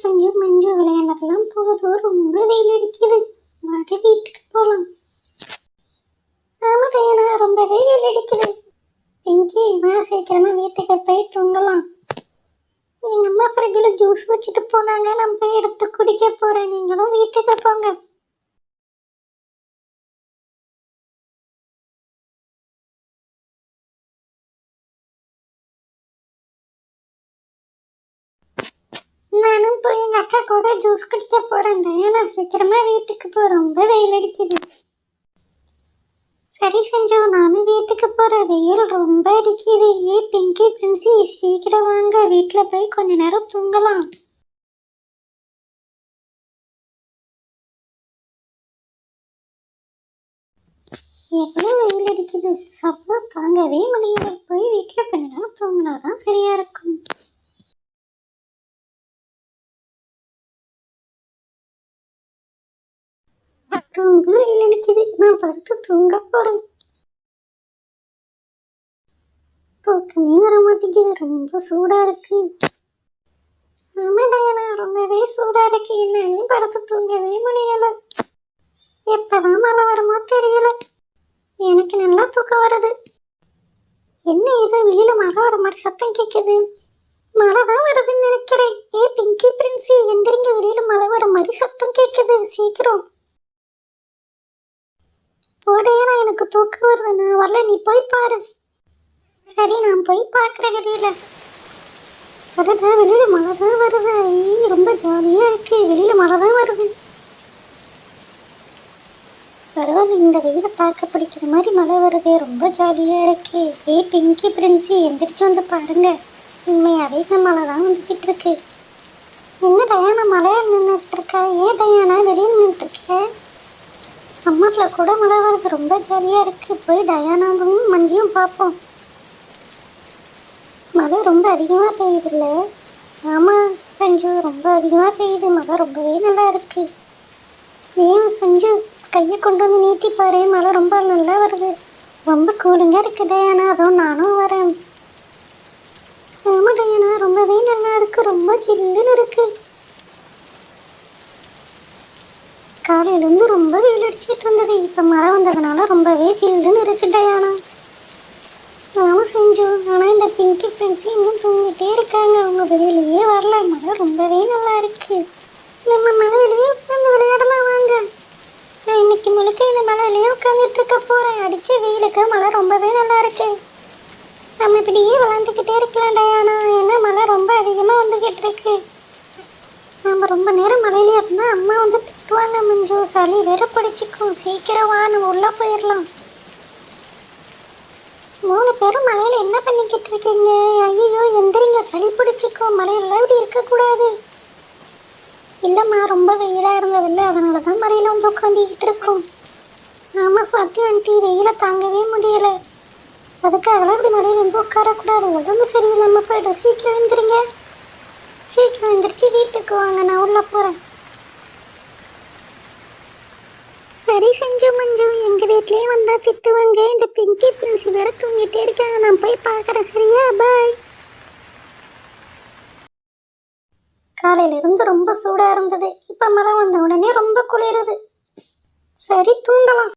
சஞ்சு மஞ்சு விளையாண்டதெல்லாம் போதும், ரொம்ப வெயில் அடிக்குது. வாங்க வீட்டுக்கு போகலாம். ஆமா டயனா, ரொம்பவே வெயில் அடிக்குது. பிங்கி வா, சீக்கிரமா வீட்டுக்கு போய் தூங்கலாம். எங்க அம்மா ஃப்ரிட்ஜில் ஜூஸ் வச்சுட்டு போனாங்க, நான் போய் எடுத்து குடிக்க போறேன். நீங்களும் வீட்டுக்கு போங்க. நானும் போய் எங்க அக்கா கூட ஜூஸ் குடிக்க போறேன். டயனா சீக்கிரமா வீட்டுக்கு போ, ரொம்ப வெயில் அடிக்குது. சரி சஞ்சு, நானும் வீட்டுக்கு போறேன், வெயில் ரொம்ப அடிக்குது. ஏ பிங்கி பிரின்சி, சீக்கிரம் வாங்க, வீட்டுல போய் கொஞ்ச நேரம் தூங்கலாம். எவ்வளவு வெயில் அடிக்குது, சப்போ தாங்கவே முடியல. போய் வீட்டுல கொஞ்ச நேரம் தூங்கினாதான் சரியா இருக்கும். ரொம்ப வெயில் அடிக்குது, நான் படுத்து தூங்க போறேன். தூக்கமே வர மாட்டேங்குது, ரொம்ப சூடா இருக்கு. ஆமா டயனா, ரொம்பவே சூடா இருக்கு. என்னாலையும் படுத்து தூங்கவே முடியல. எப்பதான் மழை வருமோ தெரியல. எனக்கு நல்லா தூக்கம் வருது. என்ன இது, வெளியில மழை வர மாதிரி சத்தம் கேக்குது? மழை தான் வருதுன்னு நினைக்கிறேன். ஏ பிங்கி பிரின்சி, எந்திரிங்க, வெளியில மழை வர மாதிரி சத்தம் கேக்குது, சீக்கிரம் போடையா. எனக்கு தூக்கம் வருது, நான் வரல, நீ போய் பாரு. சரி, நான் போய் பார்க்குறேன் வெளியில. வரதா, வெளியில மழை தான் வருது. ரொம்ப ஜாலியா இருக்கு, வெளியில மழை தான் வருது. பரவாயில்ல, இந்த வெயில தாக்க பிடிக்கிற மாதிரி மழை வருது, ரொம்ப ஜாலியா இருக்கு. ஏ பிங்கி பிரின்சி, எந்திரிச்சு வந்து பாருங்க, உண்மையாவே இந்த மழை தான் வந்துக்கிட்டு இருக்கு. என்ன டயானா மழையா நின்றுட்டு இருக்கா? ஏன் டயானா வெளியே நின்றுட்டு இருக்க? சம்மர்ல கூட மழை வருது, ரொம்ப ஜாலியா இருக்கு. போய் டயானாவும் மஞ்சியும் பார்ப்போம். மழை ரொம்ப அதிகமாக பெய்யுது இல்லை? ஆமாம் சஞ்சு, ரொம்ப அதிகமாக பெய்யுது. மழை ரொம்பவே நல்லா இருக்கு. ஏன் சஞ்சு, கையை கொண்டு வந்து நீட்டி பாரு, மழை ரொம்ப நல்லா வருது. ரொம்ப கூலிங்காக இருக்கு டயானா, அதுவும் நானும் வரேன். ஆமாம் டயானா, ரொம்பவே நல்லா இருக்கு, ரொம்ப சில்லுன்னு இருக்கு. காலையிலேருந்து ரொம்ப வெயில் அடிச்சிட்டு இருந்தது, இப்போ மழை வந்ததுனால ரொம்பவே சில்லுன்னு இருக்கு டயானா. ஆமாம் செஞ்சு, ஆனால் இந்த பிங்கி ஃப்ரெண்ட்ஸு இன்னும் தூங்கிட்டே இருக்காங்க, அவங்க வெளியிலேயே வரல. மழை ரொம்பவே நல்லா இருக்கு. நம்ம மலையிலேயே உட்காந்து விளையாடலாம் வாங்க. நான் இன்னைக்கு முழுக்க இந்த மலையிலேயே உட்காந்துட்டு இருக்க போகிறேன். அடித்த வெயிலுக்கு மழை ரொம்பவே நல்லா இருக்கு. நம்ம இப்படியே விளாண்டுக்கிட்டே இருக்கலாம் டயானா, ஏன்னா மழை ரொம்ப அதிகமாக வந்துக்கிட்டு இருக்கு. நம்ம ரொம்ப நேரம் மலையிலே இருந்தால் அம்மா வந்து திட்டுவாங்க மஞ்சு, சளி வேற பிடிச்சிக்கும். சீக்கிரம் வா, நம்ம உள்ளே போயிடலாம். 3 பேரும் மலையில் என்ன பண்ணிக்கிட்டு இருக்கீங்க? ஐயோ எந்திரிங்க, சளி பிடிச்சிக்கும், மலையெல்லாம் இப்படி இருக்கக்கூடாது. இல்லைம்மா, ரொம்ப வெயிலாக இருந்ததில்லை, அதனால தான் மலையில் வந்து உட்காந்துக்கிட்டு இருக்கோம். ஆமாம் ஸ்வாதி ஆண்டி, வெயிலை தாங்கவே முடியலை, அதுக்காகலாம் இப்படி மலையில் வந்து உட்காரக்கூடாது, உடம்பு சரியில்லாமல் போய்டும். சீக்கிரம் எந்திரிங்க, சீக்கிரம் எந்திரிச்சு வீட்டுக்கு வாங்க, நான் உள்ளே போகிறேன். சரி செஞ்சு மஞ்சு, எங்கள் வீட்லேயே வந்தால் திட்டுவாங்க. இந்த பிங்கி பிரின்சி வேற தூங்கிட்டே இருக்காங்க, நான் போய் பார்க்குறேன். சரியா, பாய். காலையிலிருந்து ரொம்ப சூடாக இருந்தது, இப்போ மழை வந்த உடனே ரொம்ப குளிருது. சரி, தூங்கலாம்.